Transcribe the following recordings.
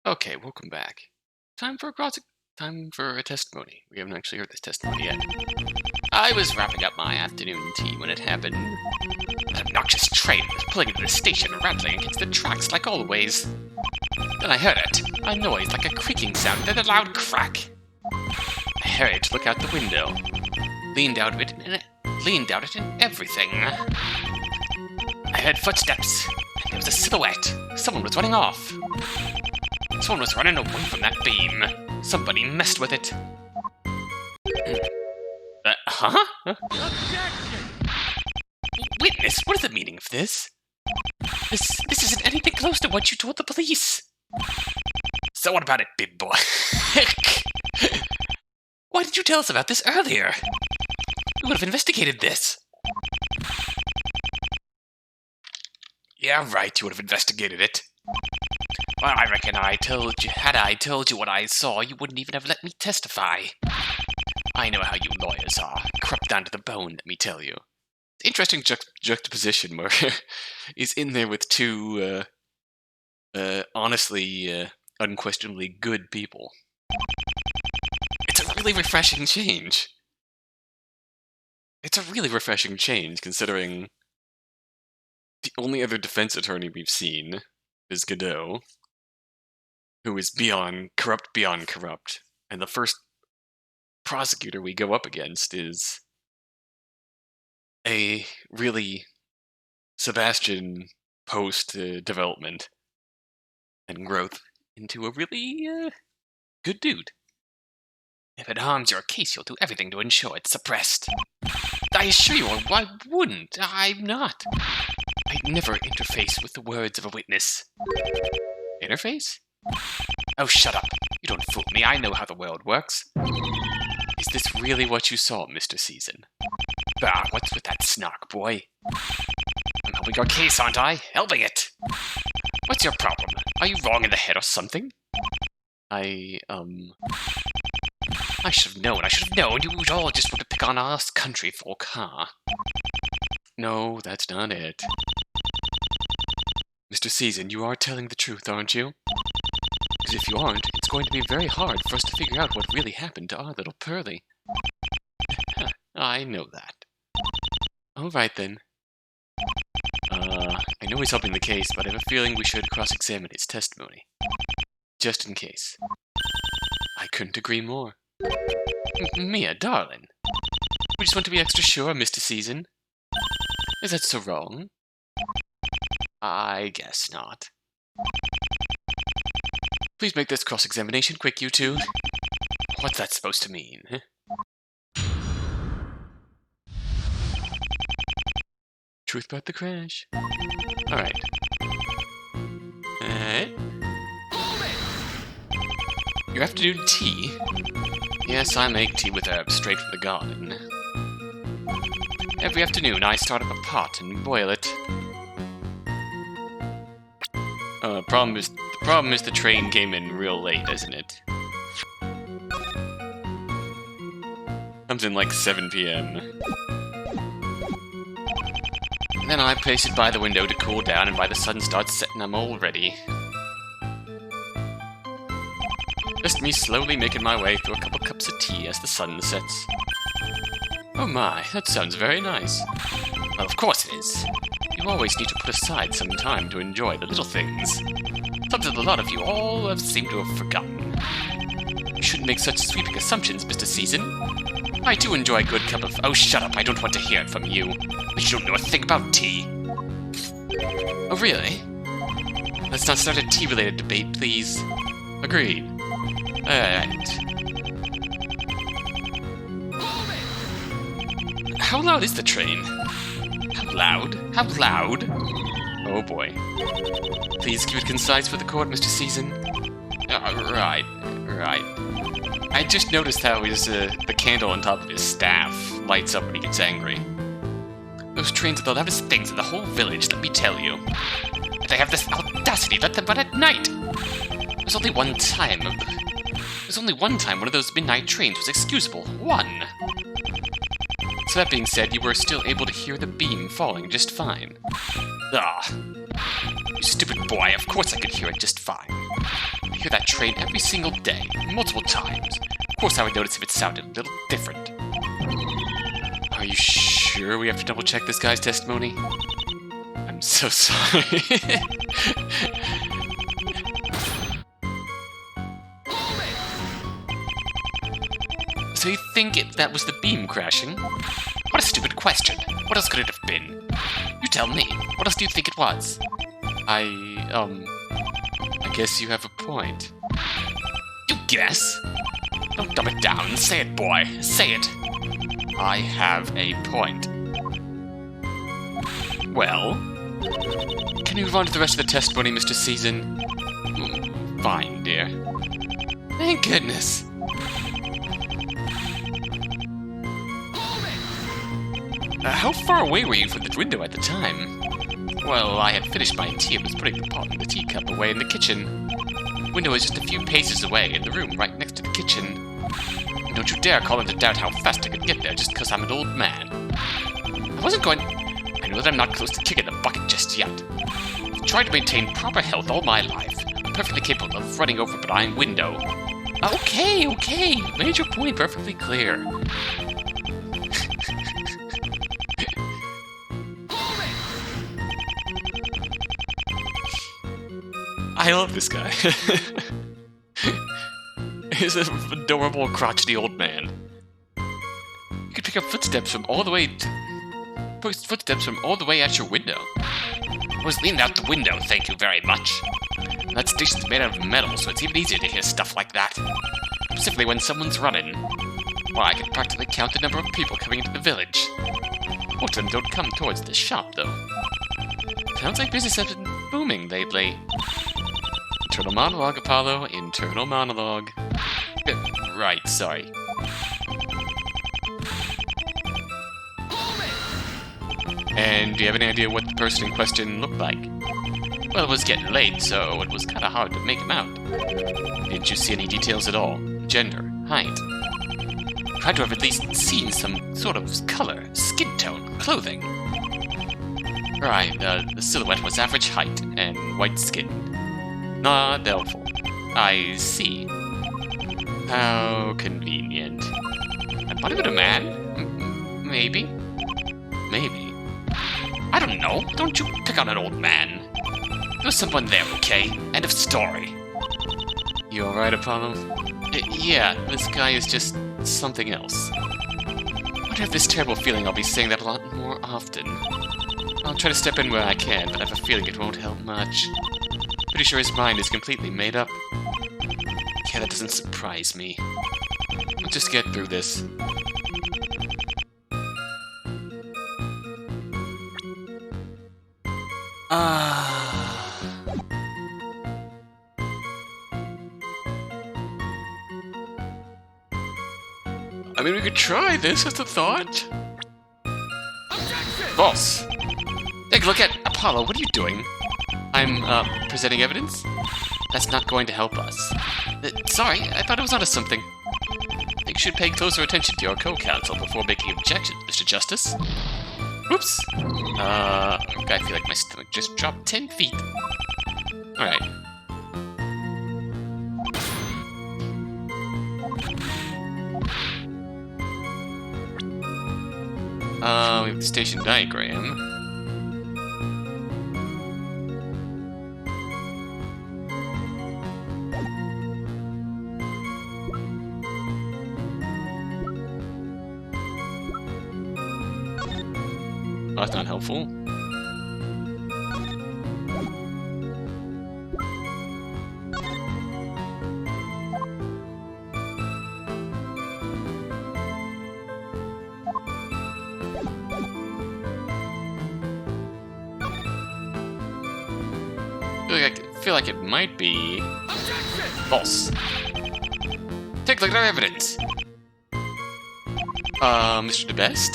Okay, welcome back. Time for a testimony. We haven't actually heard this testimony yet. I was wrapping up my afternoon tea when it happened. An obnoxious train was pulling into the station, rattling against the tracks like always. Then I heard it. A noise like a creaking sound, then a loud crack. I hurried to look out the window. Leaned out of it and everything. I heard footsteps, and there was a silhouette. Someone was running off. Someone was running away from that beam. Somebody messed with it. Objection! Witness, what is the meaning of this? This isn't anything close to what you told the police. So what about it, big boy? Why did you tell us about this earlier? We would have investigated this. Yeah, right, you would have investigated it. Well, I reckon had I told you what I saw, you wouldn't even have let me testify. I know how you lawyers are, corrupt down to the bone, let me tell you. Interesting juxtaposition where he's in there with two, honestly, unquestionably good people. It's a really refreshing change. It's a really refreshing change, considering the only other defense attorney we've seen is Godot, who is corrupt beyond corrupt, and the first prosecutor we go up against is a really Sebastian post-development and growth into a really good dude. If it harms your case, you'll do everything to ensure it's suppressed. I assure you, I wouldn't. I'm not. I'd never interface with the words of a witness. Interface? Oh, shut up. You don't fool me. I know how the world works. Is this really what you saw, Mr. Season? Bah, what's with that snark, boy? I'm helping your case, aren't I? Helping it! What's your problem? Are you wrong in the head or something? I should have known. You would all just want to pick on us country folk, huh? No, that's not it. Mr. Season, you are telling the truth, aren't you? Because if you aren't, it's going to be very hard for us to figure out what really happened to our little Pearly. I know that. Alright then. I know he's helping the case, but I have a feeling we should cross-examine his testimony. Just in case. I couldn't agree more. Mia, darling. We just want to be extra sure, Mr. Season. Is that so wrong? I guess not. Please make this cross-examination quick, you two. What's that supposed to mean? Truth about the crash. Alright. Your afternoon tea? Yes, I make tea with herbs straight from the garden. Every afternoon I start up a pot and boil it. The problem is the train came in real late, isn't it? Comes in like 7 p.m. And then I place it by the window to cool down, and by the sun starts setting, I'm all ready. Just me slowly making my way through a couple cups of tea as the sun sets. Oh my, that sounds very nice. Well, of course it is. You always need to put aside some time to enjoy the little things. Something a lot of you all seem to have forgotten. You shouldn't make such sweeping assumptions, Mr. Season. I do enjoy a good cup of— Oh, shut up, I don't want to hear it from you. But you don't know a thing about tea. Oh, really? Let's not start a tea-related debate, please. Agreed. Alright. How loud is the train? How loud? How loud? Oh boy. Please keep it concise for the court, Mr. Season. Right. I just noticed how the candle on top of his staff lights up when he gets angry. Those trains are the loudest things in the whole village, let me tell you. If they have this audacity, let them run at night! There's only one time one of those midnight trains was excusable. One! So that being said, you were still able to hear the beam falling just fine. Ah. You stupid boy, of course I could hear it just fine. I hear that train every single day, multiple times. Of course I would notice if it sounded a little different. Are you sure we have to double-check this guy's testimony? I'm so sorry. So you think that was the beam crashing? What a stupid question. What else could it have been? You tell me. What else do you think it was? I guess you have a point. You guess? Don't dumb it down. Say it, boy. Say it. I have a point. Well? Can you move on to the rest of the testimony, Mr. Season? Fine, dear. Thank goodness. How far away were you from the window at the time? Well, I had finished my tea and was putting the pot and the teacup away in the kitchen. The window was just a few paces away in the room right next to the kitchen. And don't you dare call into doubt how fast I could get there just because I'm an old man. I wasn't going... I know that I'm not close to kicking the bucket just yet. I've tried to maintain proper health all my life. I'm perfectly capable of running over a benign window. Okay. You made your point perfectly clear. I love this guy. He's an adorable, crotchety old man. You can pick up footsteps from all the way at your window. I was leaning out the window, thank you very much. That station's made out of metal, so it's even easier to hear stuff like that. Specifically when someone's running. Well, I can practically count the number of people coming into the village. Most of them don't come towards the shop, though. Sounds like business has been booming lately. Internal monologue, Apollo. Internal monologue. Right, sorry. And do you have any idea what the person in question looked like? Well, it was getting late, so it was kind of hard to make him out. Didn't you see any details at all? Gender, height. Tried to have at least seen some sort of color, skin tone, clothing. Right, the silhouette was average height and white skin. Not helpful. I see. How convenient. I thought it was a man? Maybe? Maybe. I don't know. Don't you pick on an old man. There was someone there, okay? End of story. You alright, Apollo? Yeah, this guy is just something else. I have this terrible feeling I'll be saying that a lot more often. I'll try to step in where I can, but I have a feeling it won't help much. Pretty sure his mind is completely made up. Yeah, that doesn't surprise me. We'll just get through this. I mean, we could try this as a thought. Objection! Boss! Take a look at Apollo, what are you doing? I'm, presenting evidence? That's not going to help us. Sorry, I thought it was onto something. I think you should pay closer attention to your co-counsel before making objections, Mr. Justice. Whoops! I feel like my stomach just dropped 10 feet. Alright. We have the station diagram. Oh, that's not helpful. I feel like it might be false. Take a look at our evidence. Mr. DeBest?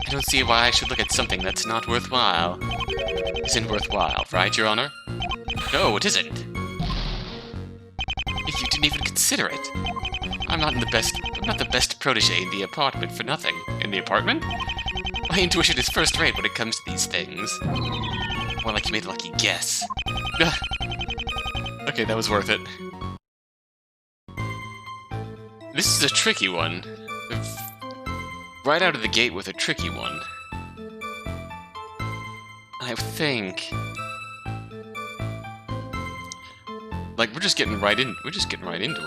I don't see why I should look at something that's not worthwhile. Isn't worthwhile, right, Your Honor? No, it isn't. You didn't even consider it. I'm not the best protege in the apartment for nothing. In the apartment? My intuition is first rate when it comes to these things. More like you made a lucky guess. Okay, that was worth it. This is a tricky one. Right out of the gate with a tricky one. I think... Like, we're just getting right into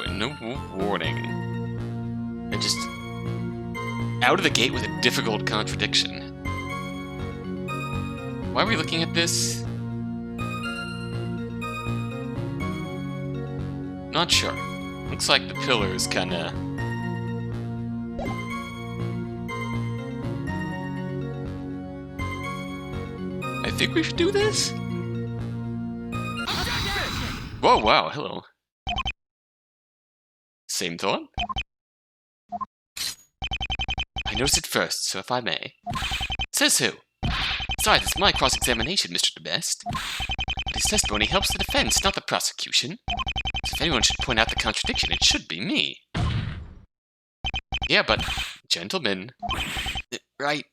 it. No warning. And just... out of the gate with a difficult contradiction. Why are we looking at this? Not sure. Looks like the pillars kinda... I think we should do this? Whoa, wow, hello. Same thought? I noticed it first, so if I may. Says who? Besides, it's my cross-examination, Mr. DeBest. But his testimony helps the defense, not the prosecution. So if anyone should point out the contradiction, it should be me. Yeah, but... Gentlemen... Right...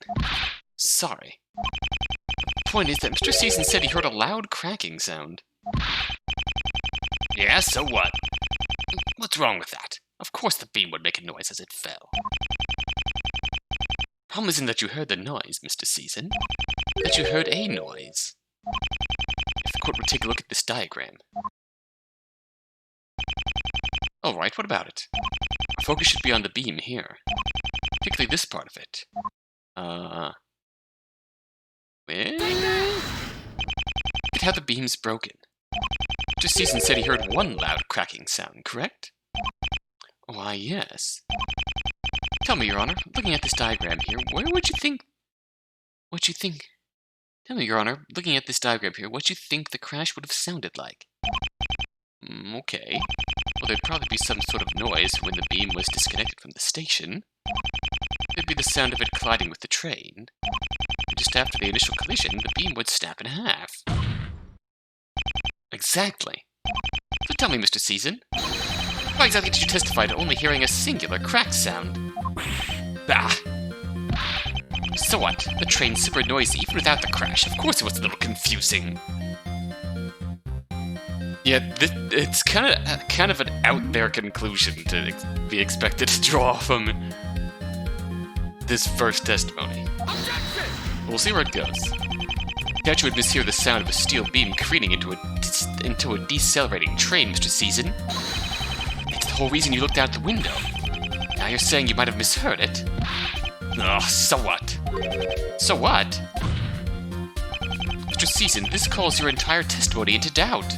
Sorry. The point is that Mr. Season said he heard a loud cracking sound. Yeah, so what? What's wrong with that? Of course the beam would make a noise as it fell. Problem isn't that you heard the noise, Mr. Season. That you heard a noise. If the court would take a look at this diagram. Alright, what about it? Our focus should be on the beam here. Particularly this part of it. Well... Look at how the beam's broken. Mr. Season said he heard one loud cracking sound, correct? Why, yes. Tell me, Your Honor, looking at this diagram here, where would you think... Tell me, Your Honor, looking at this diagram here, what you think the crash would have sounded like? Okay. Well, there'd probably be some sort of noise when the beam was disconnected from the station. It'd be the sound of it colliding with the train. And just after the initial collision, the beam would snap in half. Exactly. So tell me, Mr. Season, why exactly did you testify to only hearing a singular crack sound? Bah! So what? The train's super noisy even without the crash. Of course it was a little confusing. Yeah, it's kind of an out there conclusion to be expected to draw from this first testimony. We'll see where it goes. Doubt you would mishear the sound of a steel beam careening into a decelerating train, Mr. Season. It's the whole reason you looked out the window. Now you're saying you might have misheard it? Ugh, so what? So what? Mr. Season, this calls your entire testimony into doubt.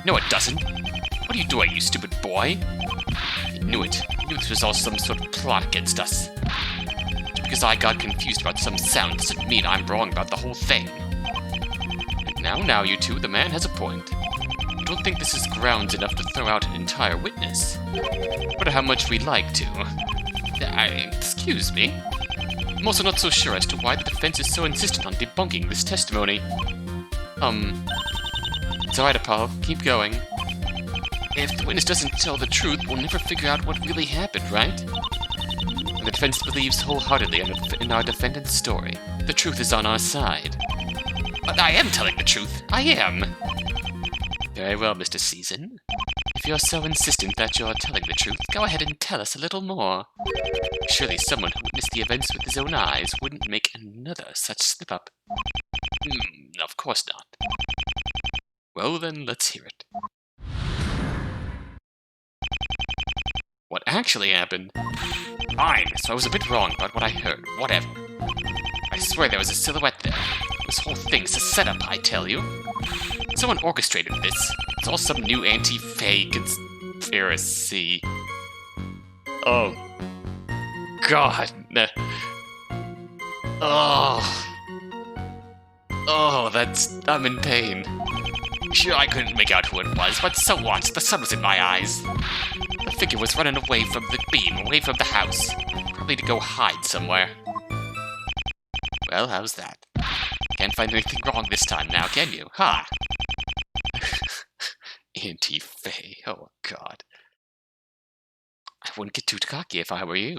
No, it doesn't. What are you doing, you stupid boy? I knew it. I knew this was all some sort of plot against us. Just because I got confused about some sound doesn't mean I'm wrong about the whole thing. And now, you two, the man has a point. I don't think this is grounds enough to throw out an entire witness. No matter how much we'd like to. Excuse me? I'm also not so sure as to why the defense is so insistent on debunking this testimony. It's alright, Apollo. Keep going. If the witness doesn't tell the truth, we'll never figure out what really happened, right? And the defense believes wholeheartedly in our defendant's story. The truth is on our side. But I am telling the truth. I am! Very well, Mr. Season. If you're so insistent that you're telling the truth, go ahead and tell us a little more. Surely someone who witnessed the events with his own eyes wouldn't make another such slip-up. Of course not. Well then, let's hear it. What actually happened? Fine, so I was a bit wrong about what I heard. Whatever. I swear there was a silhouette there. This whole thing's a setup, I tell you. Someone orchestrated this. It's all some new anti-Fae conspiracy. Oh. God. Oh, I'm in pain. Sure, I couldn't make out who it was, but so what? The sun was in my eyes. The figure was running away from the beam, away from the house. Probably to go hide somewhere. Well, how's that? Can't find anything wrong this time now, can you? Ha! Anti-Fae, oh god. I wouldn't get too cocky if I were you.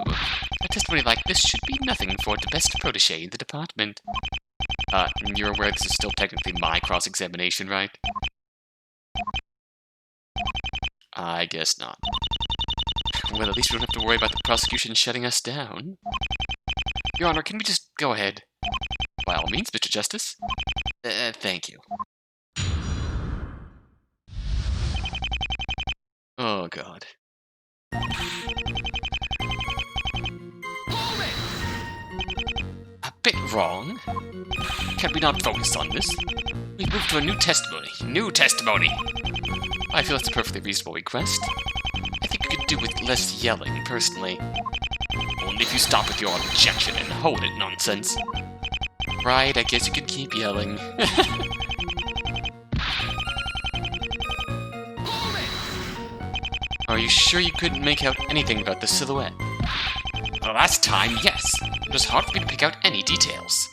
A testimony like this should be nothing for the best protege in the department. You're aware this is still technically my cross-examination, right? I guess not. Well, at least we don't have to worry about the prosecution shutting us down. Your Honor, can we just go ahead? By all means, Mr. Justice. Thank you. Oh, God. A bit wrong. Can we not focus on this? We've moved to a new testimony. New testimony! I feel it's a perfectly reasonable request. I think you could do with less yelling, personally. Only if you stop with your objection and hold it, nonsense. Right, I guess you could keep yelling. Are you sure you couldn't make out anything about the silhouette? The last time, yes. It was hard for me to pick out any details.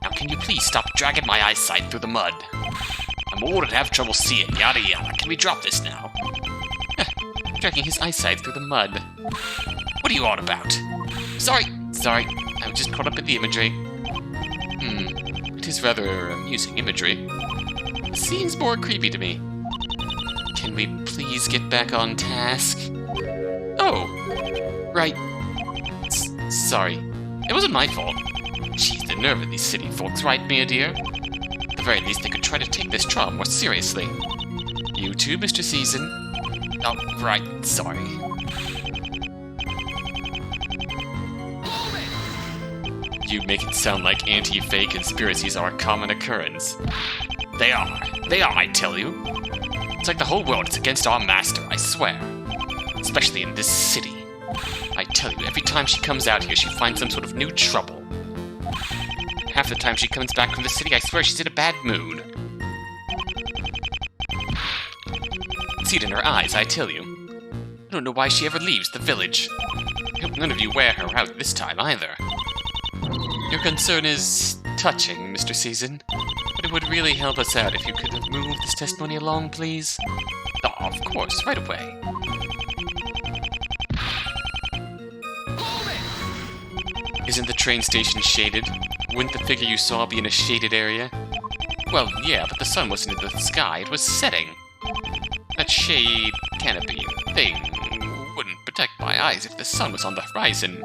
Now can you please stop dragging my eyesight through the mud? I'm old and have trouble seeing, yada yada. Can we drop this now? Dragging his eyesight through the mud. What are you on about? Sorry, I was just caught up in the imagery. It is rather amusing imagery. It seems more creepy to me. Can we please get back on task? Oh, right. Sorry. It wasn't my fault. Jeez, the nerve of these city folks, right, Mia dear? At the very least, they could try to take this trial more seriously. You too, Mr. Season? Oh, right, sorry. You make it sound like anti-Fae conspiracies are a common occurrence. They are, I tell you. It's like the whole world is against our master, I swear. Especially in this city. I tell you, every time she comes out here, she finds some sort of new trouble. Half the time she comes back from the city, I swear she's in a bad mood. See it in her eyes, I tell you. I don't know why she ever leaves the village. I hope none of you wear her out this time, either. Your concern is touching, Mr. Season, but it would really help us out if you could have moved this testimony along, please. Oh, of course, right away. Isn't the train station shaded? Wouldn't the figure you saw be in a shaded area? Well, yeah, but the sun wasn't in the sky, it was setting. That shade canopy thing wouldn't protect my eyes if the sun was on the horizon.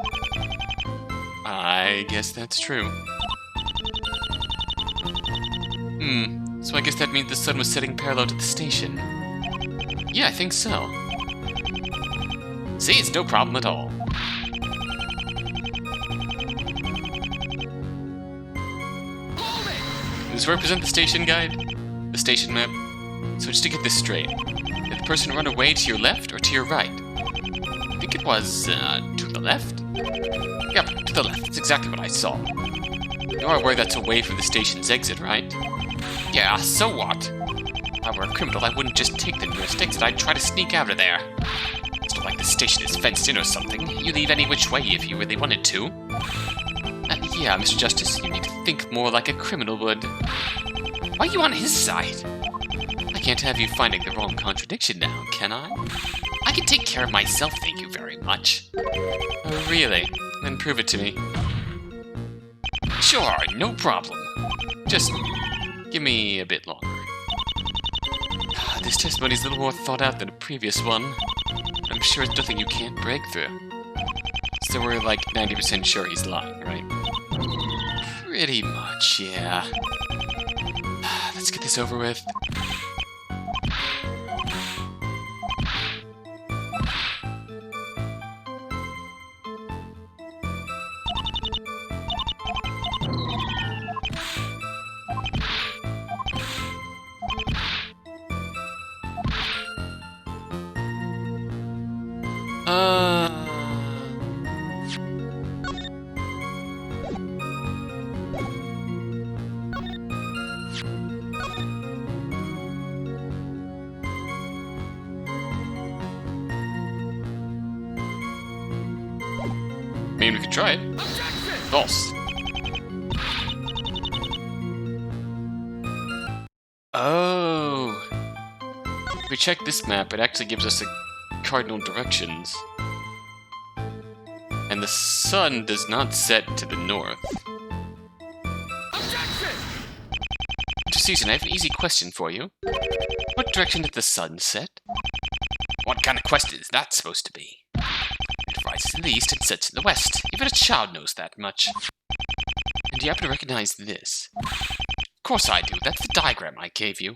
I guess that's true. So I guess that means the sun was setting parallel to the station. Yeah, I think so. See, it's no problem at all. Does this represent the station guide? The station map? So just to get this straight, did the person run away to your left or to your right? I think it was, to the left? Yep, to the left. That's exactly what I saw. You are aware that's away from the station's exit, right? Yeah, so what? If I were a criminal, I wouldn't just take the nearest exit, I'd try to sneak out of there. It's not like the station is fenced in or something. You leave any which way if you really wanted to. Yeah, Mr. Justice, you need to think more like a criminal would. Why are you on his side? I can't have you finding the wrong contradiction now, can I? I can take care of myself, thank you very much. Oh, really? Then prove it to me. Sure, no problem. Just give me a bit longer. This testimony's a little more thought out than a previous one. I'm sure it's nothing you can't break through. So we're like 90% sure he's lying, right? Pretty much, yeah. Let's get this over with. Maybe we could try it. Objection! False. Oh. If we check this map, it actually gives us the cardinal directions. And the sun does not set to the north. Objection! Mr. Season, I have an easy question for you. What direction did the sun set? What kind of question is that supposed to be? It rises in the east and sets in the west. Even a child knows that much. And you happen to recognize this? Of course I do. That's the diagram I gave you.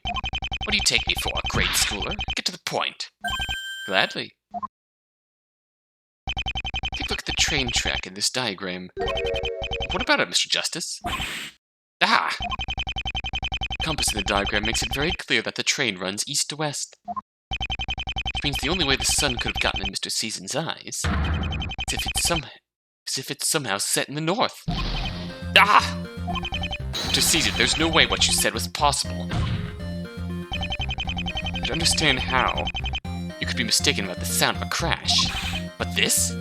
What do you take me for, a grade schooler? Get to the point. Gladly. Take a look at the train track in this diagram. What about it, Mr. Justice? Ah! The compass in the diagram makes it very clear that the train runs east to west. Which means the only way the sun could have gotten in Mr. Season's eyes is if it's somehow set in the north. Ah! Mr. Season, there's no way what you said was possible. I understand how you could be mistaken about the sound of a crash. But this?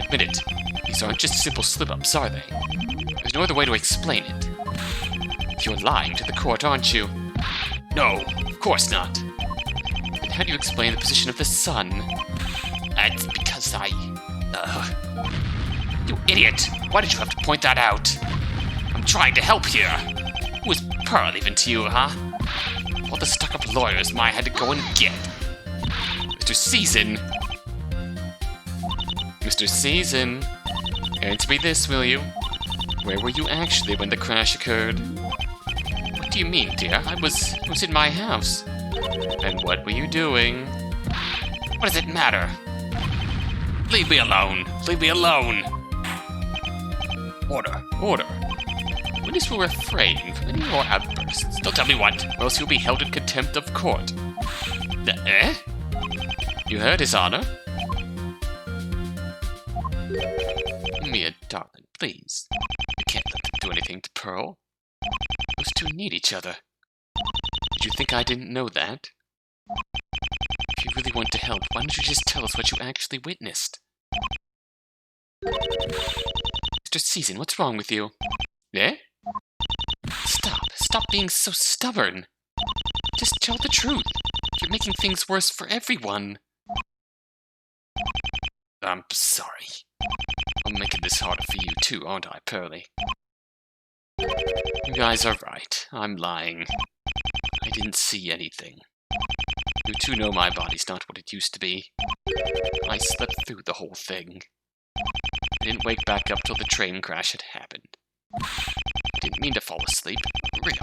Admit it, these aren't just simple slip-ups, are they? There's no other way to explain it. You're lying to the court, aren't you? No, of course not. Then how do you explain the position of the sun? It's because You idiot! Why did you have to point that out? I'm trying to help here. Who is Pearl even to you, huh? All the stuck-up lawyers Ma had to go and get. Mr. Season! Mr. Season! Answer me this, will you? Where were you actually when the crash occurred? What do you mean, dear? I was in my house. And what were you doing? What does it matter? Leave me alone! Leave me alone! Order. Order. Witness will refrain from any more outbursts. Don't tell me what, or else you'll be held in contempt of court. You heard, His Honor? Mia, darling, please. You can't let them do anything to Pearl. Those two need each other. Did you think I didn't know that? If you really want to help, why don't you just tell us what you actually witnessed? Mr. Season, what's wrong with you? Eh? Stop being so stubborn. Just tell the truth. You're making things worse for everyone. I'm sorry. I'm making this harder for you too, aren't I, Pearly? You guys are right. I'm lying. I didn't see anything. You two know my body's not what it used to be. I slept through the whole thing. I didn't wake back up till the train crash had happened. I didn't mean to fall asleep, really,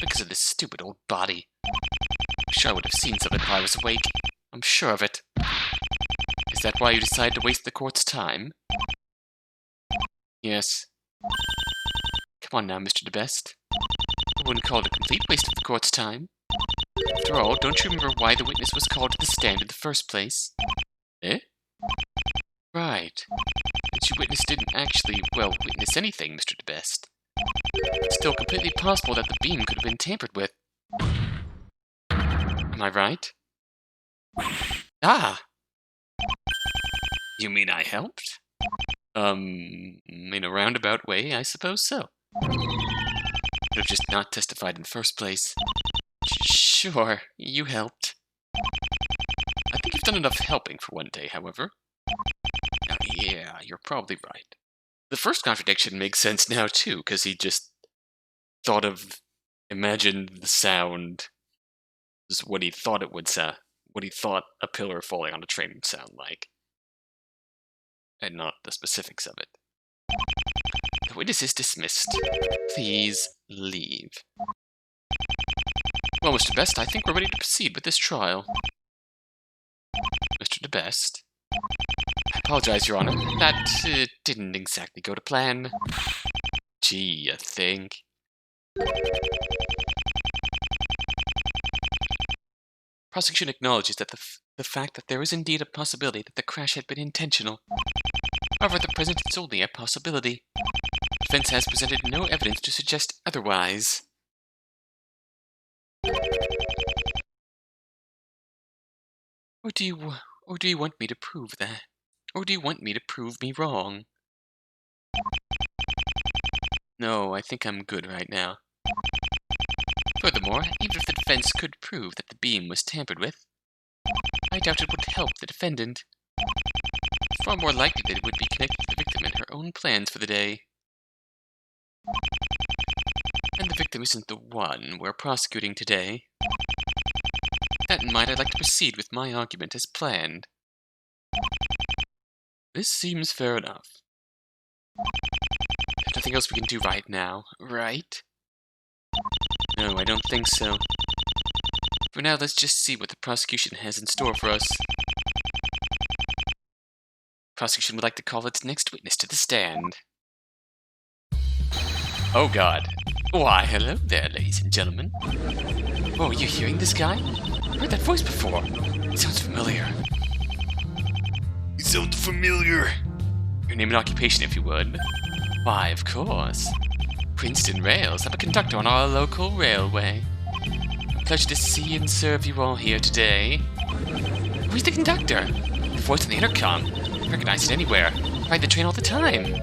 because of this stupid old body. I'm sure I would have seen something if I was awake. I'm sure of it. Is that why you decided to waste the court's time? Yes. Come on now, Mr. DeBest. I wouldn't call it a complete waste of the court's time. After all, don't you remember why the witness was called to the stand in the first place? Eh? Right. Since you witness didn't actually, well, witness anything, Mr. DeBest. It's still completely possible that the beam could have been tampered with. Am I right? Ah! You mean I helped? In a roundabout way, I suppose so. Could have just not testified in the first place. Sure, you helped. I think you've done enough helping for one day, however. Yeah, you're probably right. The first contradiction makes sense now, too, because he just imagined the sound was what he thought it would sound, what he thought a pillar falling on a train would sound like, and not the specifics of it. The witness is dismissed. Please leave. Well, Mr. Best, I think we're ready to proceed with this trial. Mr. DeBest. I apologize, Your Honor. That didn't exactly go to plan. Gee, you think? Prosecution acknowledges that the fact that there is indeed a possibility that the crash had been intentional. However, at the present it's only a possibility. Defense has presented no evidence to suggest otherwise. Or do you want me to prove that? Or do you want me to prove me wrong? No, I think I'm good right now. Furthermore, even if the defense could prove that the beam was tampered with, I doubt it would help the defendant. It's far more likely that it would be connected to the victim and her own plans for the day. And the victim isn't the one we're prosecuting today. that in mind, I'd like to proceed with my argument as planned. This seems fair enough. There's nothing else we can do right now, right? No, I don't think so. For now, let's just see what the prosecution has in store for us. Prosecution would like to call its next witness to the stand. Oh God. Why, hello there, ladies and gentlemen. Oh, are you hearing this guy? I've heard that voice before. It sounds familiar. It sounds familiar. Your name and occupation, if you would. Why, of course. Princeton Rails. I'm a conductor on our local railway. A pleasure to see and serve you all here today. Who's the conductor? The voice on the intercom. I recognize it anywhere. I ride the train all the time.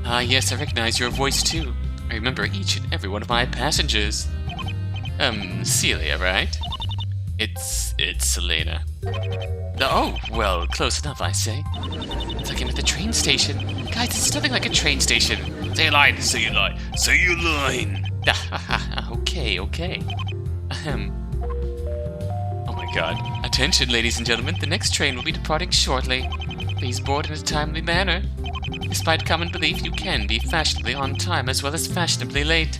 Ah, yes, I recognize your voice too. I remember each and every one of my passengers. Celia, right? It's Selena. Oh, well, close enough, I say. It's like I'm at the train station. Guys, it's nothing like a train station. Say a line, say your line, say your line. Okay. Oh my God. Attention, ladies and gentlemen, the next train will be departing shortly. Please board in a timely manner. Despite common belief, you can be fashionably on time as well as fashionably late.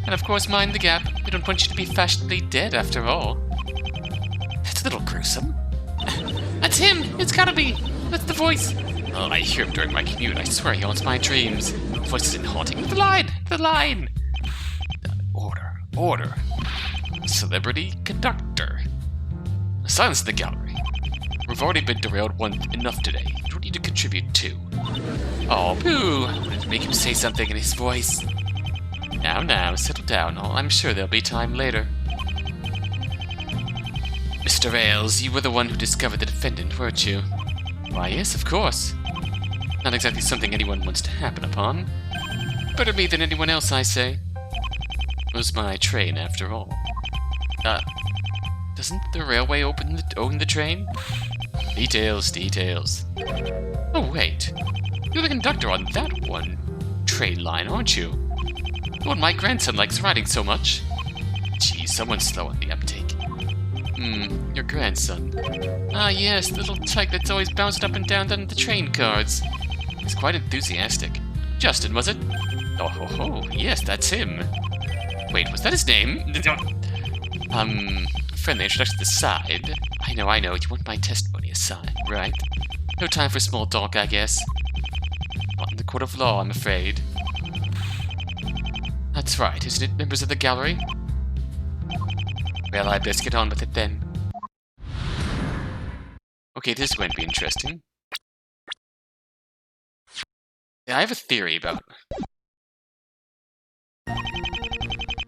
And of course, mind the gap. We don't want you to be fashionably dead, after all. That's a little gruesome. That's him! It's gotta be! That's the voice! Oh, I hear him during my commute. I swear he haunts my dreams. The voice isn't haunting. The line! Order. Celebrity conductor. Silence in the gallery. We've already been derailed enough today. You don't need to contribute too. Oh, boo! I wanted to make him say something in his voice. Now, settle down. I'm sure there'll be time later. Mr. Ailes, you were the one who discovered the defendant, weren't you? Why, yes, of course. Not exactly something anyone wants to happen upon. Better me than anyone else, I say. It was my train, after all. Doesn't the railway own the train? Details. Oh, wait. You're the conductor on that one train line, aren't you? The one my grandson likes riding so much. Gee, someone's slow on the uptake. Your grandson. Ah, yes, the little tyke that's always bounced up and down on the train cars. He's quite enthusiastic. Justin, was it? Oh, yes, that's him. Wait, was that his name? Friendly introduction aside. I know, you want my testimony aside, right? No time for small talk, I guess. Not in the court of law, I'm afraid. That's right, isn't it, members of the gallery? Well, I'd best get on with it then. Okay, this is going to be interesting. Yeah, I have a theory about...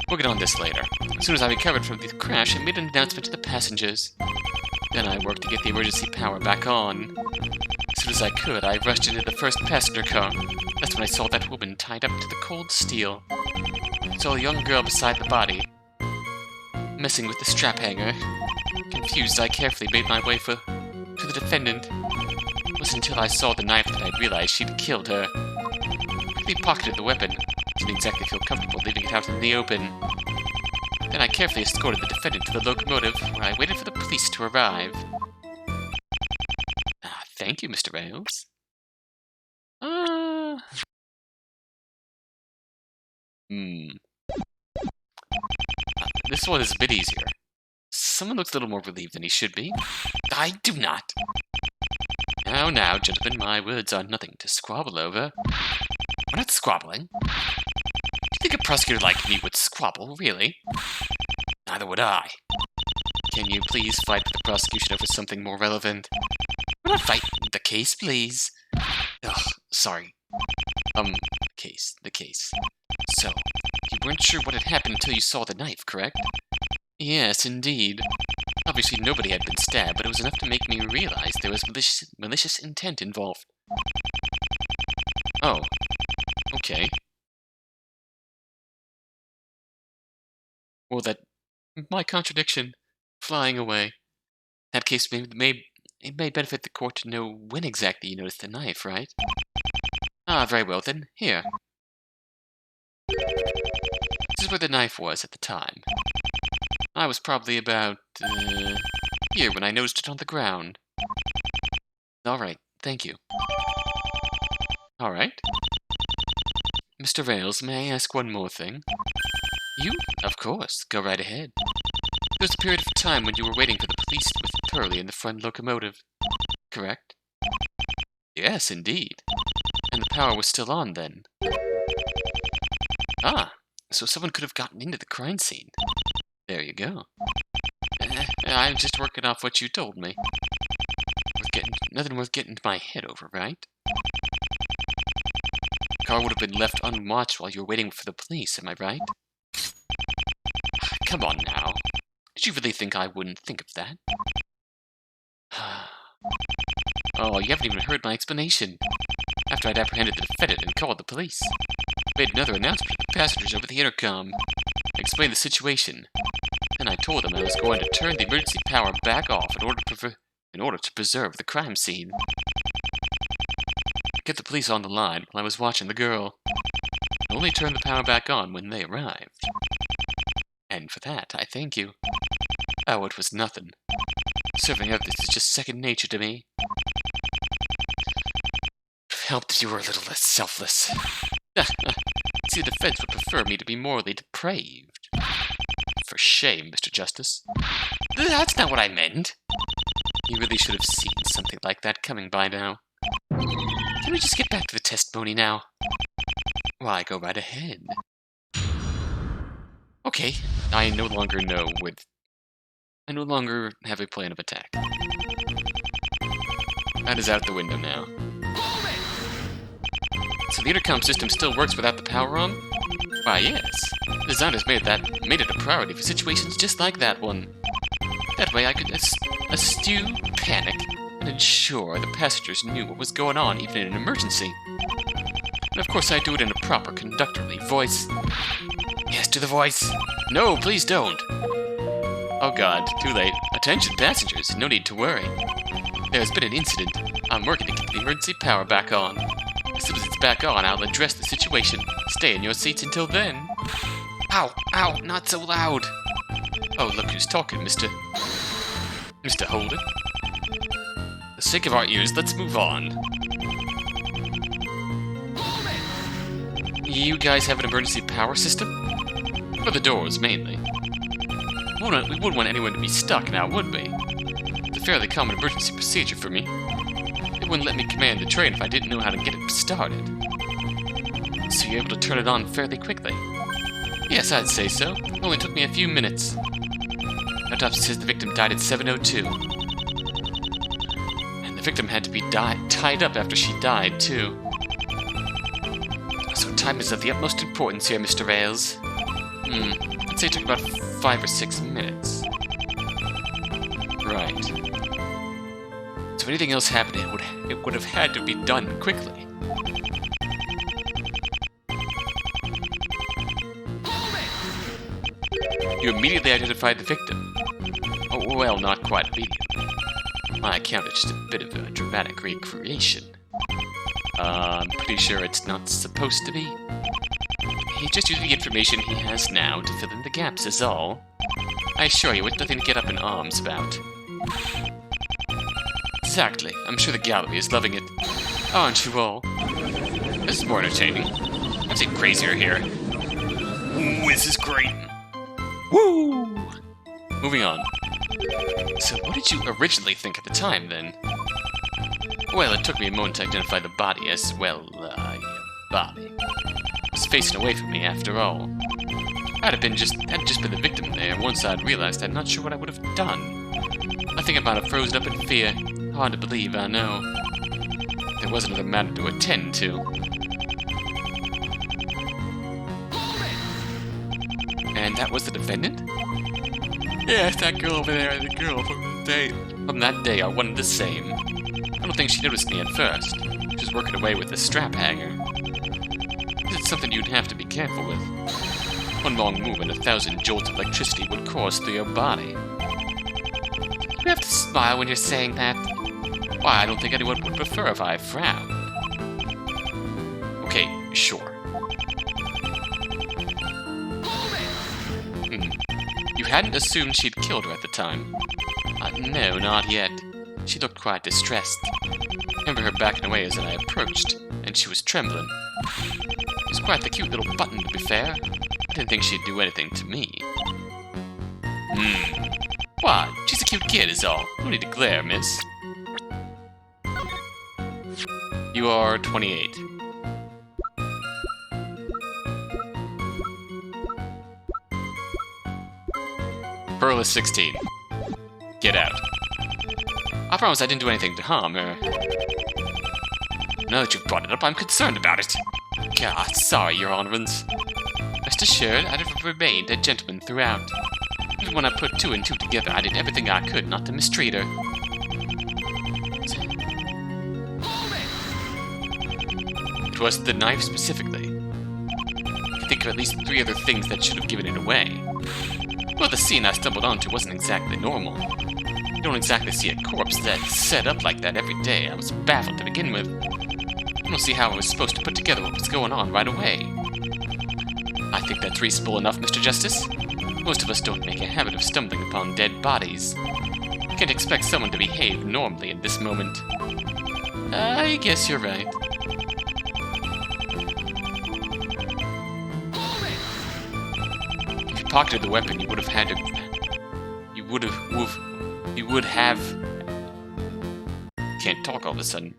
We'll get on this later. As soon as I recovered from the crash, I made an announcement to the passengers. Then I worked to get the emergency power back on. As soon as I could, I rushed into the first passenger car. That's when I saw that woman tied up to the cold steel. I saw a young girl beside the body, messing with the strap hanger. Confused, I carefully made my way to the defendant. It was until I saw the knife that I realized she'd killed her. I quickly pocketed the weapon. Didn't exactly feel comfortable leaving it out in the open. Then I carefully escorted the defendant to the locomotive, where I waited for the police to arrive. Thank you, Mr. Rails. This one is a bit easier. Someone looks a little more relieved than he should be. I do not. Now, gentlemen, my words are nothing to squabble over. We're not squabbling. Do you think a prosecutor like me would squabble, really? Neither would I. Can you please fight with the prosecution over something more relevant? We're not fighting the case, please. Ugh, sorry. The case. So, you weren't sure what had happened until you saw the knife, correct? Yes, indeed. Obviously nobody had been stabbed, but it was enough to make me realize there was malicious intent involved. Oh. Okay. Well, my contradiction, flying away. In that case, it may benefit the court to know when exactly you noticed the knife, right? Ah, very well then. Here. This is where the knife was at the time. I was probably about, here when I noticed it on the ground. Alright, thank you. Alright. Mr. Rails, may I ask one more thing? You? Of course. Go right ahead. There was a period of time when you were waiting for the police with Pearlie in the front locomotive, correct? Yes, indeed. And the power was still on then. Ah, so someone could have gotten into the crime scene. There you go. I'm just working off what you told me. Nothing worth getting my head over, right? The car would have been left unwatched while you were waiting for the police, am I right? Come on now. Did you really think I wouldn't think of that? Oh, you haven't even heard my explanation. After I'd apprehended the defendant and called the police, I made another announcement to the passengers over the intercom. I explained the situation. Then I told them I was going to turn the emergency power back off in order to preserve the crime scene. I kept the police on the line while I was watching the girl. I only turned the power back on when they arrived. And for that, I thank you. Oh, it was nothing. Serving others is just second nature to me. Helped if you were a little less selfless. See, the feds would prefer me to be morally depraved. For shame, Mr. Justice. That's not what I meant. You really should have seen something like that coming by now. Can we just get back to the testimony now? Why, go right ahead. Okay, I no longer have a plan of attack. That is out the window now. So the intercom system still works without the power on? Why, yes. The designers made it a priority for situations just like that one. That way I could eschew panic and ensure the passengers knew what was going on even in an emergency. And of course I do it in a proper conductorly voice. Yes, do the voice. No, please don't. Oh god, too late. Attention passengers, no need to worry. There has been an incident. I'm working to get the emergency power back on. As soon as it's back on, I'll address the situation. Stay in your seats until then. Ow, ow, not so loud. Oh, look who's talking, Mr. Holden. For the sake of our ears, let's move on. You guys have an emergency power system? For the doors, mainly. We wouldn't want anyone to be stuck now, would we? It's a fairly common emergency procedure for me. They wouldn't let me command the train if I didn't know how to get it started. So you're able to turn it on fairly quickly? Yes, I'd say so. It only took me a few minutes. Autopsy says the victim died at 7:02. And the victim had to be tied up after she died, too. So time is of the utmost importance here, Mr. Rails. I'd say it took about 5 or 6 minutes. Right. So if anything else happened, it would have had to be done quickly. You immediately identified the victim. Oh, well, not quite immediately. My account is just a bit of a dramatic recreation. I'm pretty sure it's not supposed to be. He just used the information he has now to fill in the gaps is all. I assure you, it's nothing to get up in arms about. Exactly. I'm sure the gallery is loving it. Aren't you all? This is more entertaining. I've seen crazier here. Ooh, this is great. Woo! Moving on. So what did you originally think at the time, then? Well, it took me a moment to identify the body as, well, body. It was facing away from me, after all. Had it just been the victim there, once I'd realized, I'm not sure what I would have done. I think I might have frozen up in fear. Hard to believe, I know. There was another matter to attend to. And that was the defendant? Yes, that girl over there, the girl from the date. From that day, I wanted the same. I don't think she noticed me at first. She was working away with a strap hanger. It's something you'd have to be careful with. One wrong move and 1,000 jolts of electricity would course through your body. You have to smile when you're saying that. Why, I don't think anyone would prefer if I frowned. Okay, sure. You You hadn't assumed she'd killed her at the time? No, not yet. She looked quite distressed. I remember her backing away as I approached, and she was trembling. It was quite the cute little button, to be fair. I didn't think she'd do anything to me. What? She's a cute kid is all. No need to glare, miss. You are 28. Pearl is 16. Get out. I promise I didn't do anything to harm her. Now that you've brought it up, I'm concerned about it. God, sorry, Your Honorance. Rest assured, I'd have remained a gentleman throughout. Even when I put two and two together, I did everything I could not to mistreat her. It was the knife specifically. I can think of at least 3 other things that should have given it away. Well, the scene I stumbled onto wasn't exactly normal. You don't exactly see a corpse that's set up like that every day. I was baffled to begin with. I don't see how I was supposed to put together what was going on right away. I think that's reasonable enough, Mr. Justice. Most of us don't make a habit of stumbling upon dead bodies. You can't expect someone to behave normally at this moment. I guess you're right. If you pocketed the weapon, you would have had to... You would have... Can't talk all of a sudden.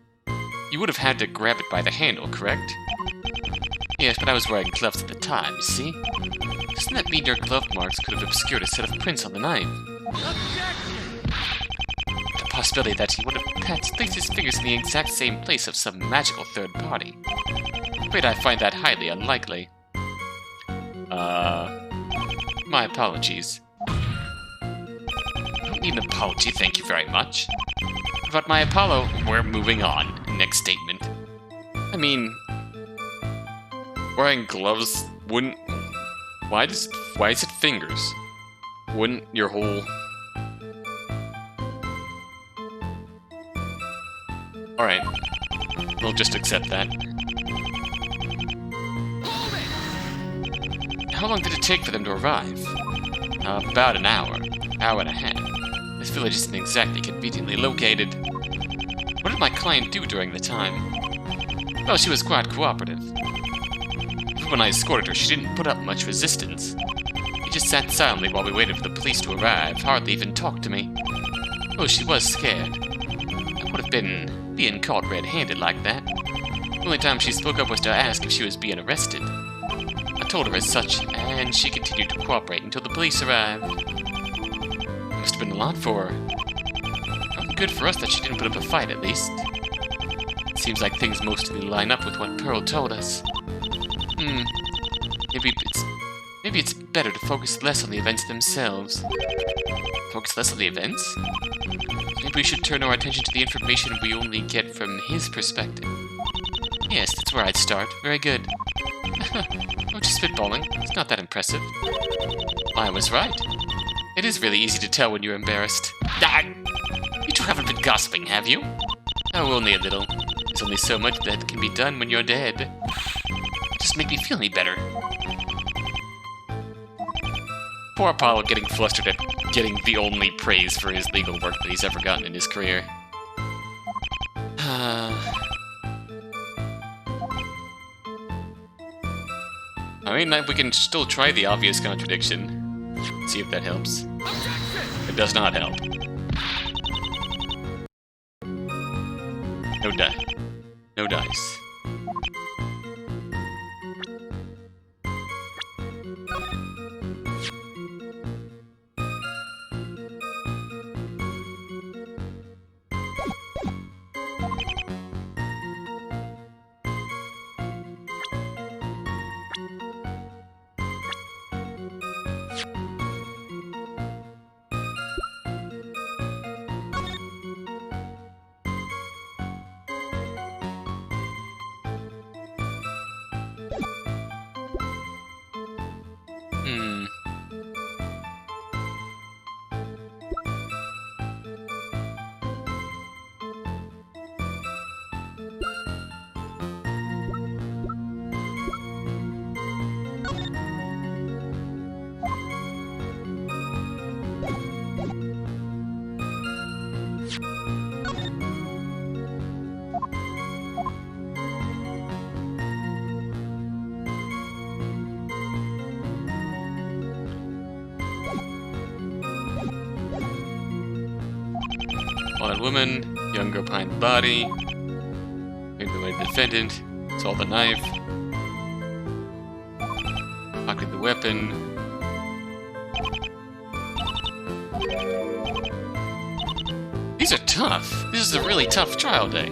You would have had to grab it by the handle, correct? Yes, but I was wearing gloves at the time, you see? Doesn't that mean your glove marks could have obscured a set of prints on the knife? The possibility that he would have placed his fingers in the exact same place of some magical third party. I'm afraid I find that highly unlikely. My apologies. I don't need an apology, thank you very much. About my Apollo, we're moving on. Next statement. I mean... Wearing gloves wouldn't... Why is it fingers? Wouldn't your whole... Alright. We'll just accept that. How long did it take for them to arrive? About an hour. Hour and a half. This village isn't exactly conveniently located. What did my client do during the time? Well, she was quite cooperative. Even when I escorted her, she didn't put up much resistance. She just sat silently while we waited for the police to arrive, hardly even talked to me. Oh, she was scared. I would have been being caught red-handed like that. The only time she spoke up was to ask if she was being arrested. I told her as such, and she continued to cooperate until the police arrived. It must have been a lot for her. Good for us that she didn't put up a fight, at least. It seems like things mostly line up with what Pearl told us. Maybe it's better to focus less on the events themselves. Focus less on the events? Maybe we should turn our attention to the information we only get from his perspective. Yes, that's where I'd start. Very good. I'm just spitballing. It's not that impressive. I was right. It is really easy to tell when you're embarrassed. You two haven't been gossiping, have you? Oh, only a little. There's only so much that can be done when you're dead. Just make me feel any better. Poor Apollo getting flustered at getting the only praise for his legal work that he's ever gotten in his career. I mean, we can still try the obvious contradiction. See if that helps. It does not help. No die. No dice. Blonde woman, young girl behind the body, maybe the defendant, saw the knife, pocketed the weapon. These are tough. This is a really tough trial day.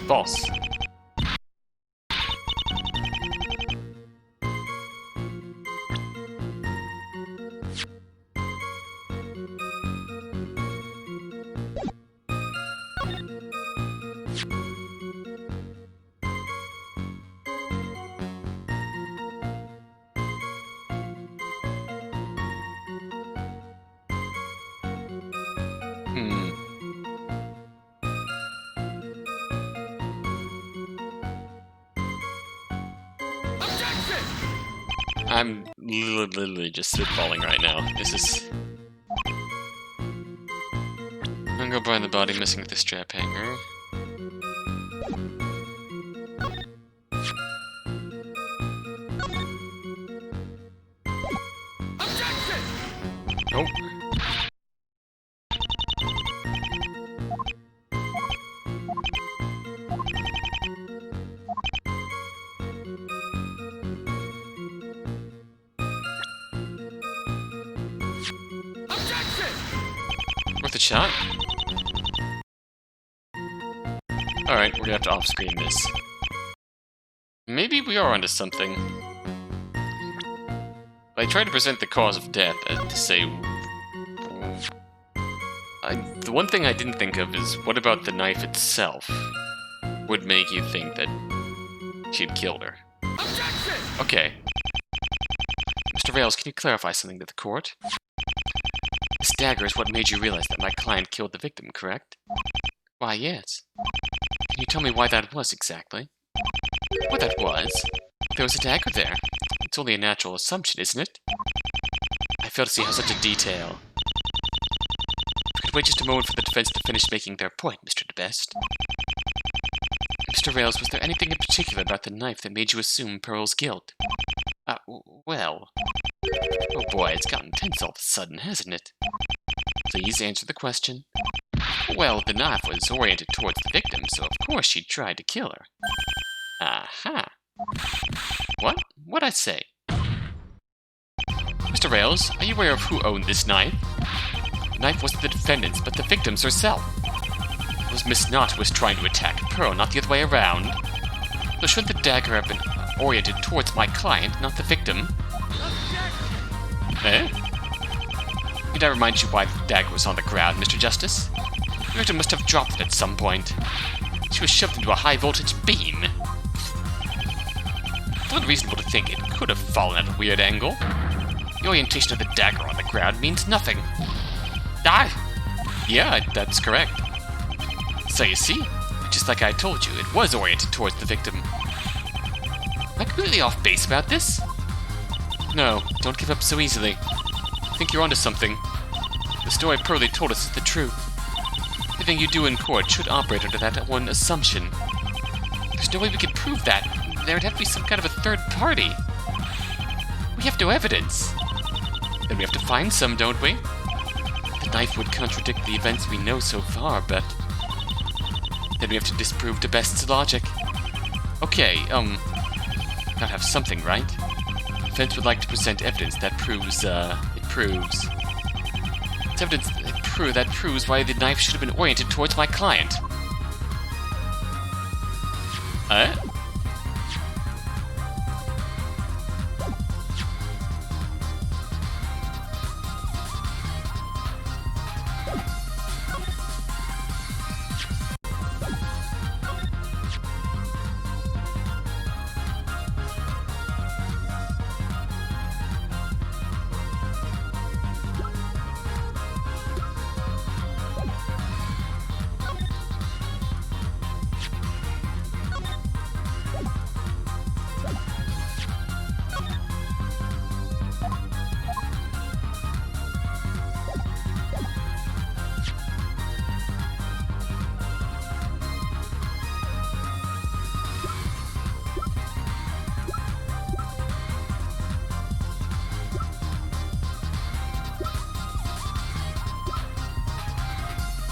False. I'm literally just spitballing right now. This is... I'm gonna go behind the body, missing with the strap hanger. Nope. Worth a shot? Alright, we're gonna have to off-screen this. Maybe we are onto something. I tried to present the cause of death to say... the one thing I didn't think of is, what about the knife itself would make you think that she'd killed her? Okay. Mr. Rails, can you clarify something to the court? This dagger is what made you realize that my client killed the victim, correct? Why, yes. Can you tell me why that was exactly? What that was? There was a dagger there. It's only a natural assumption, isn't it? I fail to see how such a detail... If we could wait just a moment for the defense to finish making their point, Mr. DeBest. Mr. Rails, was there anything in particular about the knife that made you assume Pearl's guilt? Well... Oh boy, it's gotten tense all of a sudden, hasn't it? Please answer the question. Well, the knife was oriented towards the victim, so of course she tried to kill her. Aha. What? What'd I say? Mr. Rails, are you aware of who owned this knife? The knife wasn't the defendant's, but the victim's herself. It was Miss Knott who was trying to attack Pearl, not the other way around. So should the dagger have been oriented towards my client, not the victim? Eh? Did I remind you why the dagger was on the ground, Mr. Justice? The victim must have dropped it at some point. She was shoved into a high-voltage beam. It's unreasonable to think it could have fallen at a weird angle. The orientation of the dagger on the ground means nothing. Yeah, that's correct. So you see, just like I told you, it was oriented towards the victim. Am I completely off base about this? No, don't give up so easily. I think you're onto something. The story Pearlie told us is the truth. Everything you do in court should operate under that one assumption. There's no way we could prove that. There'd have to be some kind of a third party. We have no evidence. Then we have to find some, don't we? The knife would contradict the events we know so far, but... then we have to disprove DeBest's logic. Okay, gotta have something, right? The defense would like to present evidence that proves, It's evidence that proves why the knife should have been oriented towards my client.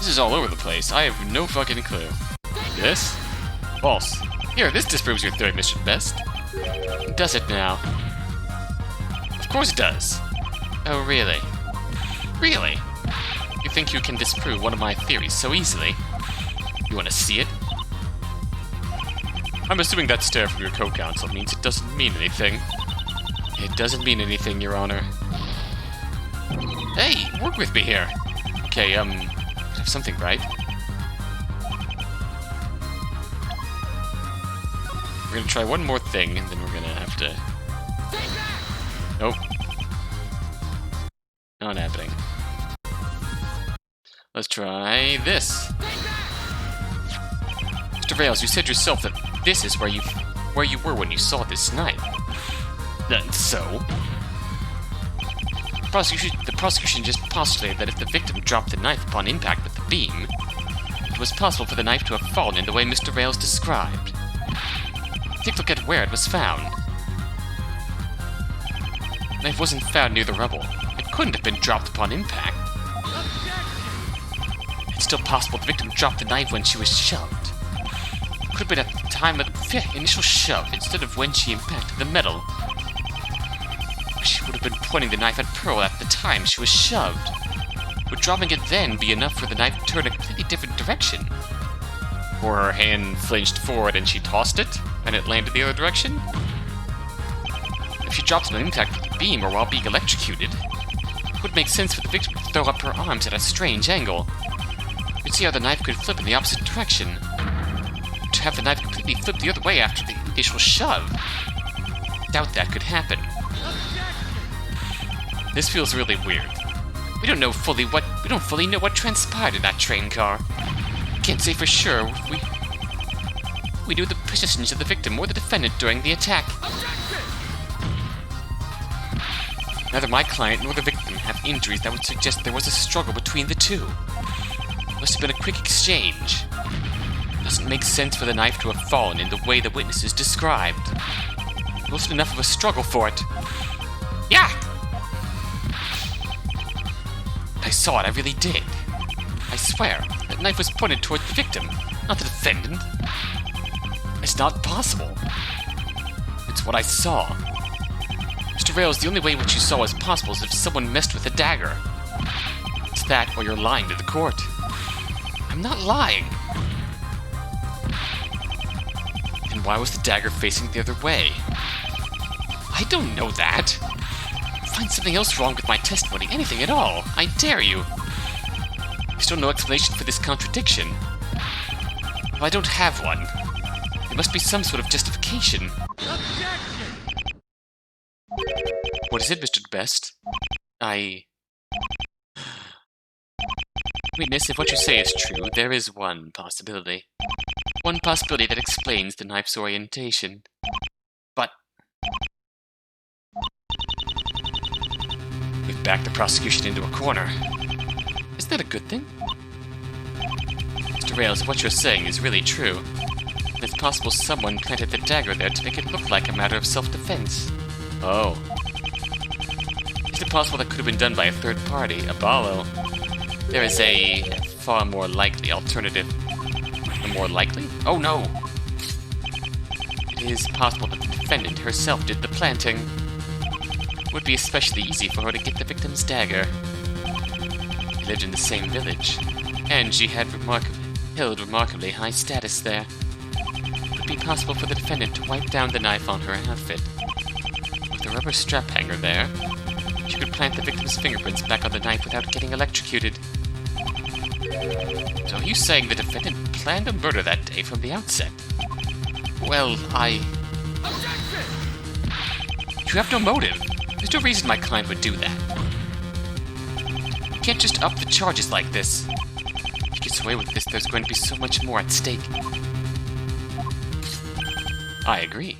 This is all over the place. I have no fucking clue. This? False. Here, this disproves your theory, Mr. Best. Does it now? Of course it does. Oh, really? Really? You think you can disprove one of my theories so easily? You want to see it? I'm assuming that stare from your co-counsel means it doesn't mean anything. It doesn't mean anything, Your Honor. Hey, work with me here. Okay, I have something right. We're gonna try one more thing, and then we're gonna have to... Nope. Not happening. Let's try this. Mr. Vales, you said yourself that this is where you were when you saw this knife. That's so. The prosecution just postulated that if the victim dropped the knife upon impact with the beam, it was possible for the knife to have fallen in the way Mr. Vales described. Take a look at where it was found. The knife wasn't found near the rubble. It couldn't have been dropped upon impact. It's still possible the victim dropped the knife when she was shoved. It could have been at the time of the initial shove instead of when she impacted the metal. She would have been pointing the knife at Pearl at the time she was shoved. Would dropping it then be enough for the knife to turn a completely different direction? Or her hand flinged forward and she tossed it, and it landed the other direction? If she dropped it on impact with the beam or while being electrocuted, it would make sense for the victim to throw up her arms at a strange angle. You'd see how the knife could flip in the opposite direction. To have the knife completely flip the other way after the initial shove. Doubt that could happen. This feels really weird. We don't fully know what transpired in that train car. Can't say for sure if we knew the positions of the victim or the defendant during the attack. Neither my client nor the victim have injuries that would suggest there was a struggle between the two. Must have been a quick exchange. Doesn't make sense for the knife to have fallen in the way the witnesses described. There wasn't enough of a struggle for it. Yeah! I saw it, I really did. I swear, that knife was pointed toward the victim, not the defendant. It's not possible. It's what I saw. Mr. Vales, the only way what you saw is possible is if someone messed with a dagger. It's that or you're lying to the court. I'm not lying. And why was the dagger facing the other way? I don't know that. Find something else wrong with my testimony, anything at all. I dare you. There's still no explanation for this contradiction. Well, I don't have one. There must be some sort of justification. Objection! What is it, Mr. Best? Witness, if what you say is true, there is one possibility. One possibility that explains the knife's orientation. But we've backed the prosecution into a corner. Is that a good thing? Mr. Vales, if what you're saying is really true, then it's possible someone planted the dagger there to make it look like a matter of self-defense. Oh. Is it possible that could have been done by a third party, a Ballo? There is a far more likely alternative. A more likely? Oh no! It is possible that the defendant herself did the planting. It would be especially easy for her to get the victim's dagger. They lived in the same village, and she had held remarkably high status there. It would be possible for the defendant to wipe down the knife on her outfit. With the rubber strap hanger there, she could plant the victim's fingerprints back on the knife without getting electrocuted. So are you saying the defendant planned a murder that day from the outset? Well, Objection! You have no motive. There's no reason my client would do that. You can't just up the charges like this. If he gets away with this, there's going to be so much more at stake. I agree.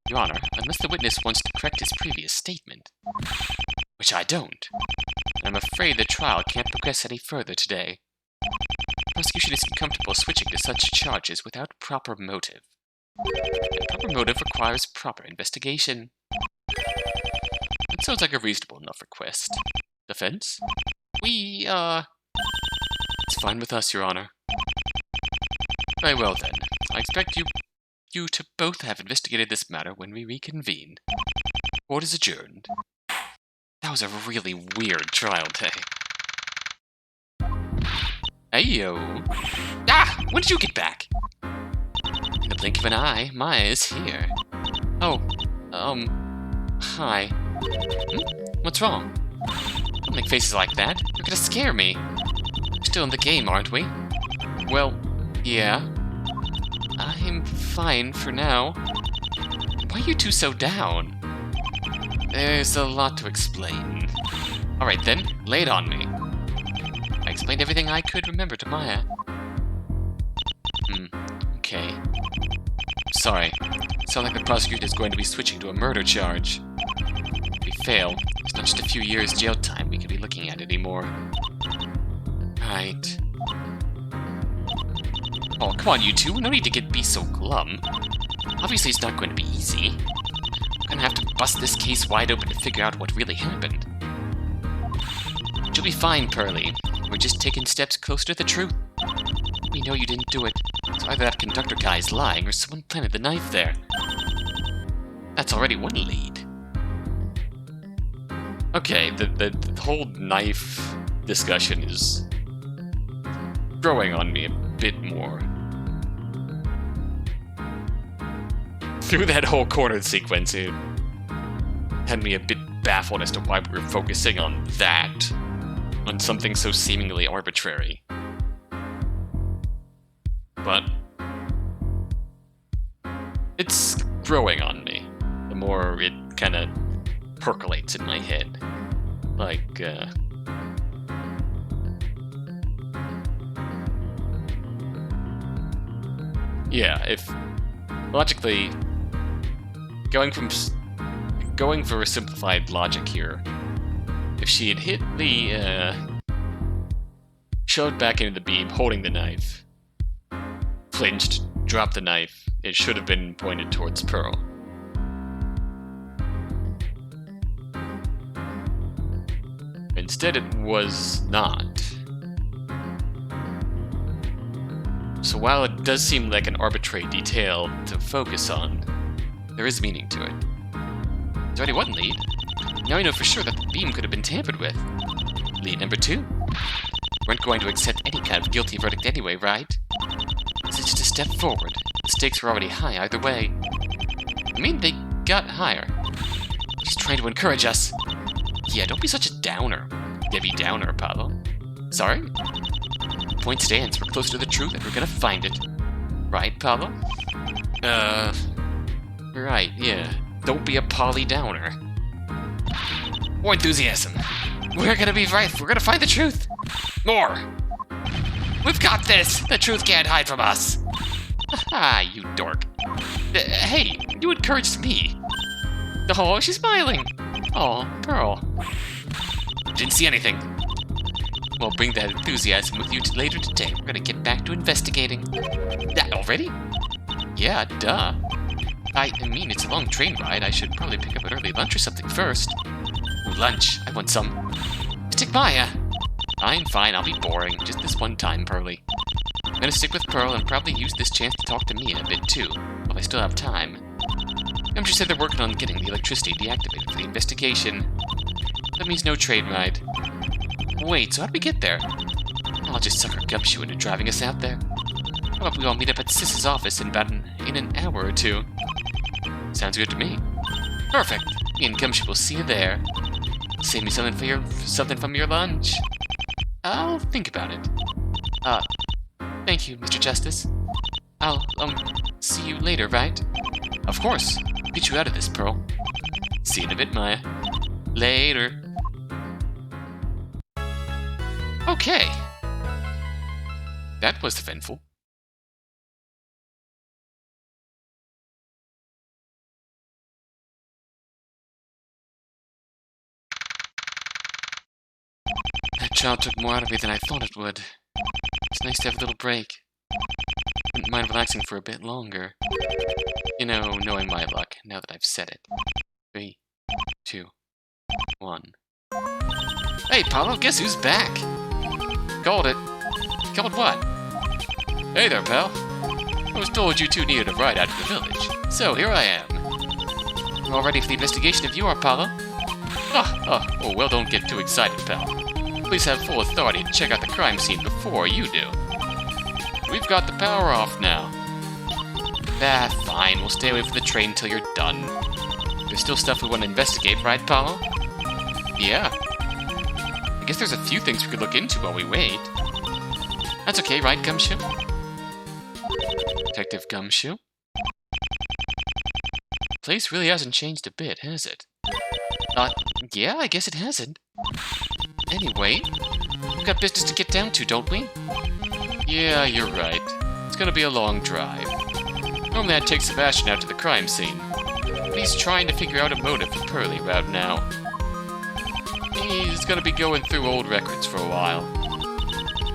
Your Honor, unless the witness wants to correct his previous statement. Which I don't. I'm afraid the trial can't progress any further today. The prosecution isn't comfortable switching to such charges without proper motive. And proper motive requires proper investigation. It sounds like a reasonable enough request. Defense? It's fine with us, Your Honor. Very well, then. I expect you to both have investigated this matter when we reconvene. Court is adjourned. That was a really weird trial day. Hey-yo! Ah! When did you get back? In the blink of an eye, Maya is here. Oh, hi. What's wrong? Don't make faces like that. You're gonna scare me. We're still in the game, aren't we? Well, yeah. I'm fine for now. Why are you two so down? There's a lot to explain. Alright then, lay it on me. I explained everything I could remember to Maya. Okay. Sorry. Sounds like the prosecutor is going to be switching to a murder charge. If we fail, there's not just a few years jail time we could be looking at anymore. Right. Oh, come on, you two. No need to be so glum. Obviously, it's not going to be easy. We're gonna have to bust this case wide open to figure out what really happened. You'll be fine, Pearly. We're just taking steps closer to the truth. We know you didn't do it, so either that conductor guy is lying or someone planted the knife there. That's already one lead. Okay, the whole knife discussion is growing on me a bit more. Through that whole corner sequence, it had me a bit baffled as to why we were focusing on that, on something so seemingly arbitrary. But it's growing on me, the more it kind of percolates in my head. Like, yeah, if logically going for a simplified logic here, if she had hit the shoved back into the beam holding the knife, flinched, dropped the knife, it should have been pointed towards Pearl. Instead it was not. So while it does seem like an arbitrary detail to focus on, there is meaning to it. There's already one lead. Now we know for sure that the beam could have been tampered with. Lead number 2. We weren't going to accept any kind of guilty verdict anyway, right? This is just a step forward. The stakes were already high either way. I mean, they got higher. She's trying to encourage us. Yeah, don't be such a downer. Debbie Downer, Pablo. Sorry? Point stands, we're closer to the truth and we're gonna find it. Right, Pablo? Right, yeah. Don't be a Polly Downer. More enthusiasm. We're gonna be right. We're gonna find the truth. More. We've got this. The truth can't hide from us. Haha, you dork. Hey, you encouraged me. Oh, she's smiling. Oh, Pearl. Didn't see anything. Well, bring that enthusiasm with you later today. We're gonna get back to investigating. That already? Yeah, duh. I mean, it's a long train ride. I should probably pick up an early lunch or something first. Ooh, lunch. I want some. Stick Maya. Fine, I'll be boring. Just this one time, Pearly. I'm gonna stick with Pearl and probably use this chance to talk to Mia a bit too, while I still have time. MJ said they're working on getting the electricity deactivated for the investigation. That means no train ride. Wait, so how do we get there? I'll just sucker Gumshoe into driving us out there. How about we all meet up at Sis's office in an hour or two? Sounds good to me. Perfect. Me and Gumshoe will see you there. Save me something from your lunch. I'll think about it. Thank you, Mr. Justice. I'll, see you later, right? Of course. Get you out of this, Pearl. See you in a bit, Maya. Later. Okay. That was eventful. That job took more out of me than I thought it would. It's nice to have a little break. Wouldn't mind relaxing for a bit longer. You know, knowing my luck, now that I've said it. 3, 2, 1. Hey, Paulo, guess who's back? Called it. called what? Hey there, pal. I was told you two needed a ride out to the village, so here I am. You all ready for the investigation if you are, Paolo? Oh, well, don't get too excited, pal. Please have full authority to check out the crime scene before you do. We've got the power off now. Fine. We'll stay away from the train until you're done. There's still stuff we want to investigate, right, Paolo? Yeah. I guess there's a few things we could look into while we wait. That's okay, right, Gumshoe? Detective Gumshoe? The place really hasn't changed a bit, has it? Yeah, I guess it hasn't. Anyway, we've got business to get down to, don't we? Yeah, you're right. It's gonna be a long drive. Normally I'd take Sebastian out to the crime scene, but he's trying to figure out a motive for Pearlie right now. He's gonna be going through old records for a while.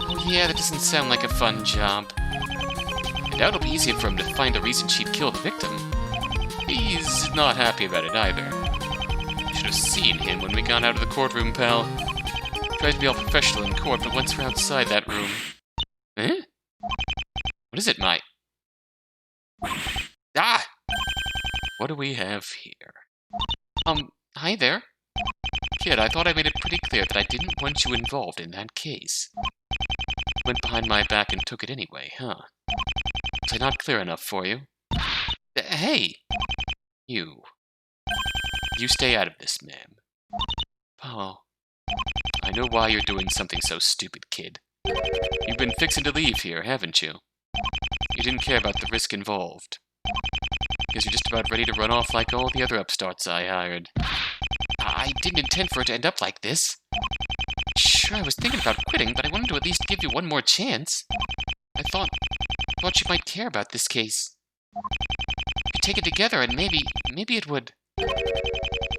Oh yeah, that doesn't sound like a fun job. I doubt it'll be easier for him to find the reason she'd killed the victim. He's not happy about it either. You should have seen him when we got out of the courtroom, pal. Tries to be all professional in court, but once we're outside that room... Eh? What is it, Mike? Ah! What do we have here? Hi there. Kid, I thought I made it pretty clear that I didn't want you involved in that case. Went behind my back and took it anyway, huh? Was I not clear enough for you? Hey! You stay out of this, ma'am. Paul, I know why you're doing something so stupid, kid. You've been fixing to leave here, haven't you? You didn't care about the risk involved. Because you're just about ready to run off like all the other upstarts I hired. I didn't intend for it to end up like this. Sure, I was thinking about quitting, but I wanted to at least give you one more chance. I thought you might care about this case. You take it together and maybe it would...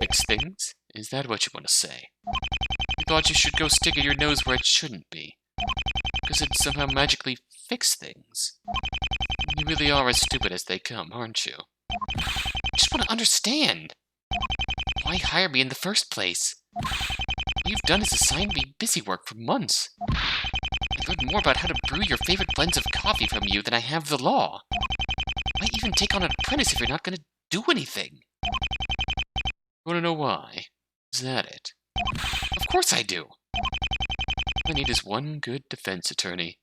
Fix things? Is that what you want to say? You thought you should go sticking your nose where it shouldn't be. Because it'd somehow magically fix things. You really are as stupid as they come, aren't you? I just want to understand. Why hire me in the first place? All you've done is assign me busy work for months. I learned more about how to brew your favorite blends of coffee from you than I have the law. Why even take on an apprentice if you're not going to do anything? You want to know why? Is that it? Of course I do. All I need is one good defense attorney.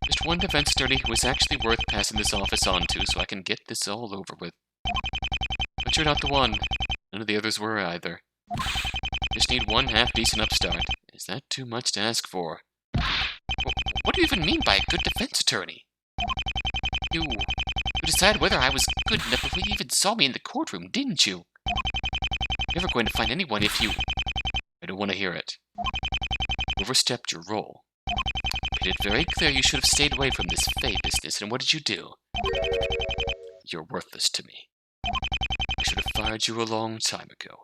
Just one defense attorney who is actually worth passing this office on to so I can get this all over with. But you're not the one. None of the others were either. Just need one half-decent upstart. Is that too much to ask for? What do you even mean by a good defense attorney? You decided whether I was good enough before you even saw me in the courtroom, didn't you? You're never going to find anyone if you... I don't want to hear it. You overstepped your role. Made it very clear you should have stayed away from this Faye business, and what did you do? You're worthless to me. I should have fired you a long time ago.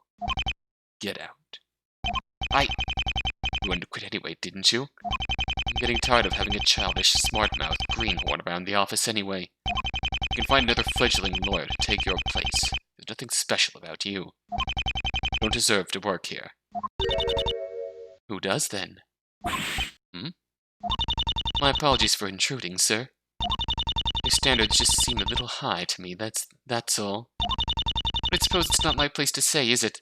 Get out. You wanted to quit anyway, didn't you? I'm getting tired of having a childish, smart-mouthed greenhorn around the office anyway. You can find another fledgling lawyer to take your place. There's nothing special about you. You don't deserve to work here. Who does, then? My apologies for intruding, sir. Your standards just seem a little high to me, that's all. But I suppose it's not my place to say, is it?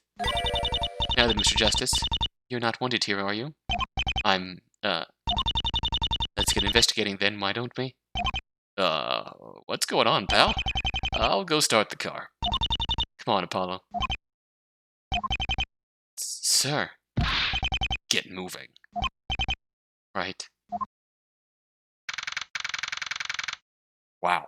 Now then, Mr. Justice, you're not wanted here, are you? Let's get investigating then, why don't we? What's going on, pal? I'll go start the car. Come on, Apollo. Sir. Get moving. Right. Wow.